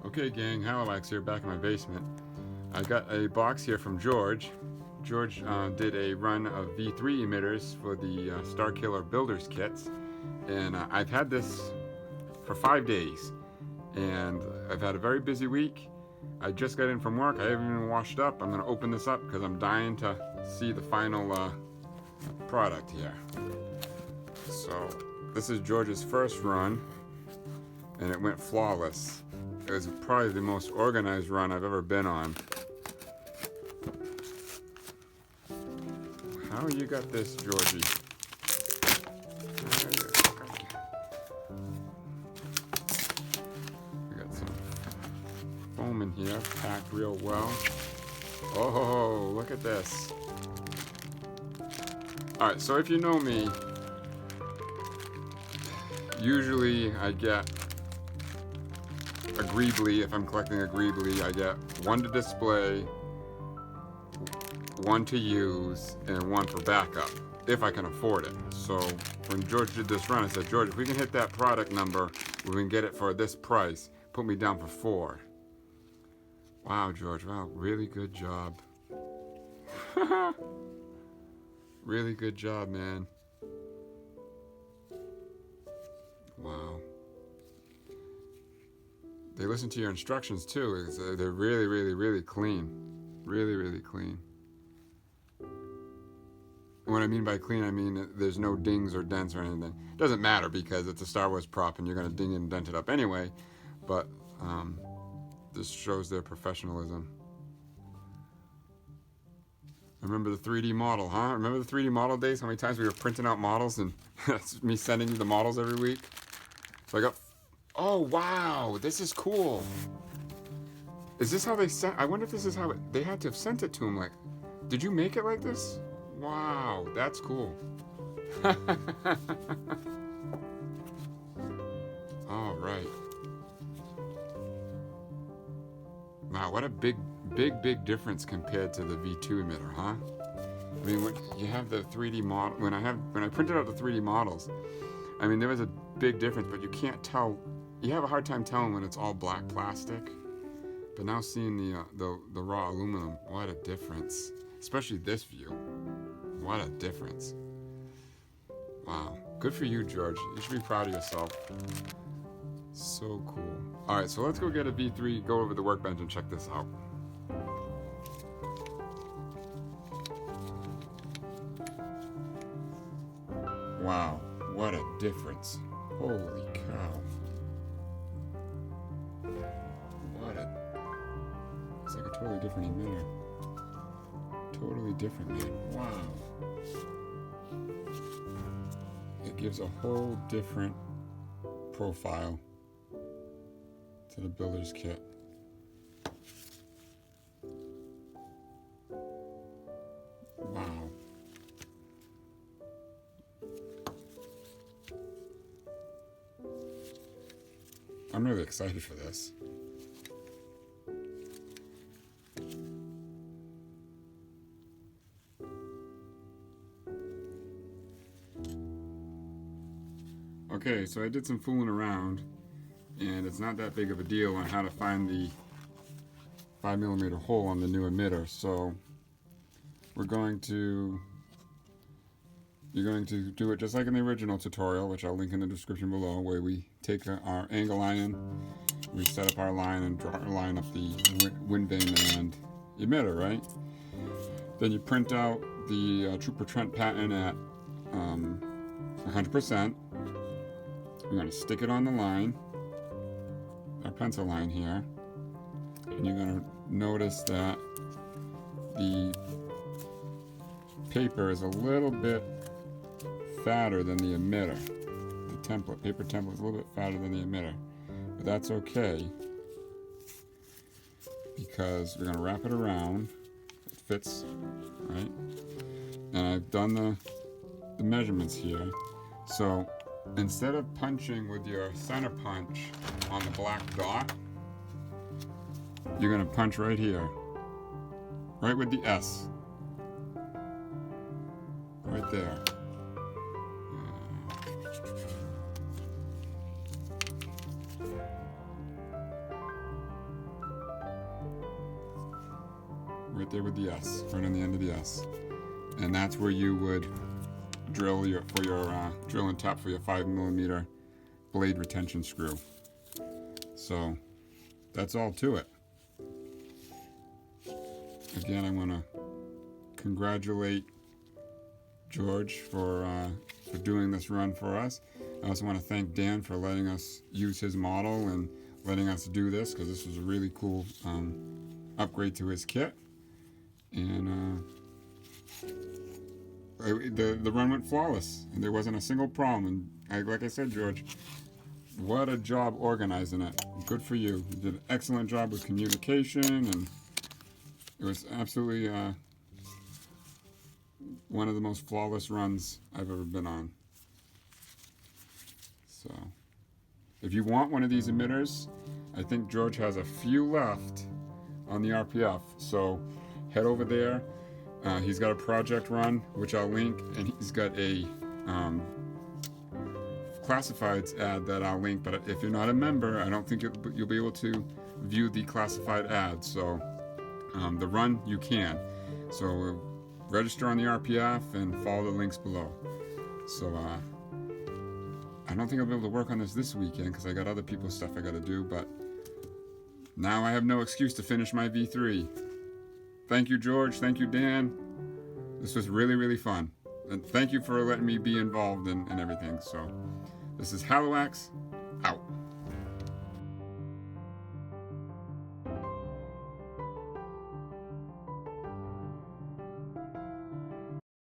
Okay gang, Halilax here, back in my basement. I got a box here from George. George did a run of V3 emitters for the Starkiller builders kits, and I've had this for 5 days, and I've had a very busy week. I just got in from work. I haven't even washed up. I'm going to open this up because I'm dying to see the final product here. So this is George's first run, and it went flawless. It was probably the most organized run I've ever been on. How you got this, Georgie? We got some foam in here, packed real well. Oh, look at this. Alright, so if you know me, usually I get agreeably, if I'm collecting agreeably, I get one to display, one to use, and one for backup, if I can afford it. So when George did this run, I said, George, if we can hit that product number, we can get it for this price, put me down for 4. Wow, George, wow, really good job. Really good job, man. Wow. They listen to your instructions too. They're really, really, really clean. Really, really clean. And what I mean by clean, I mean there's no dings or dents or anything. It doesn't matter because it's a Star Wars prop and you're going to ding and dent it up anyway. But this shows their professionalism. Remember the 3D model, huh? Remember the 3D model days? How many times we were printing out models and that's me sending you the models every week? So I got... Oh, wow, this is cool. Is this how they sent? I wonder if this is how they had to have sent it to him. Like, did you make it like this? Wow, that's cool. All right. Wow, what a big difference compared to the V2 emitter, huh? I mean, when you have the 3D model, when I printed out the 3D models, I mean, there was a big difference, but you can't tell. You have a hard time telling when it's all black plastic. But now seeing the raw aluminum, what a difference. Especially this view. What a difference. Wow. Good for you, George. You should be proud of yourself. So cool. Alright, so let's go get a V3, go over the workbench and check this out. Wow. What a difference. Holy cow. It's like a totally different emitter. Totally different, man. Wow. It gives a whole different profile to the builder's kit. Wow. I'm really excited for this. Okay, so I did some fooling around, and it's not that big of a deal on how to find the 5mm hole on the new emitter. So you're going to do it just like in the original tutorial, which I'll link in the description below, where we take our angle iron, we set up our line and draw our line up the wind vane and emitter, right? Then you print out the Trooper Trent pattern at 100%. We're going to stick it on the line, our pencil line here, and you're going to notice that the paper is a little bit fatter than the emitter. The template, paper template is a little bit fatter than the emitter, but that's okay because we're going to wrap it around. It fits, right? And I've done the measurements here. So instead of punching with your center punch on the black dot, you're going to punch right here, right with the S. right there. Right there with the S, right on the end of the S. And that's where you would drill drill and tap for your 5mm blade retention screw. So that's all to it. Again, I want to congratulate George for doing this run for us. I also want to thank Dan for letting us use his model and letting us do this, because this was a really cool upgrade to his kit. And the run went flawless, and there wasn't a single problem. And like I said, George, what a job organizing it. Good for you. You did an excellent job with communication, and it was absolutely one of the most flawless runs I've ever been on. So, if you want one of these emitters, I think George has a few left on the RPF. So, head over there. He's got a project run, which I'll link, and he's got a classifieds ad that I'll link. But if you're not a member, I don't think you'll be able to view the classified ad. So the run, you can. So register on the RPF and follow the links below. So I don't think I'll be able to work on this weekend because I got other people's stuff I got to do. But now I have no excuse to finish my V3. Thank you, George. Thank you, Dan. This was really, really fun. And thank you for letting me be involved in everything. So, this is Haloax, out.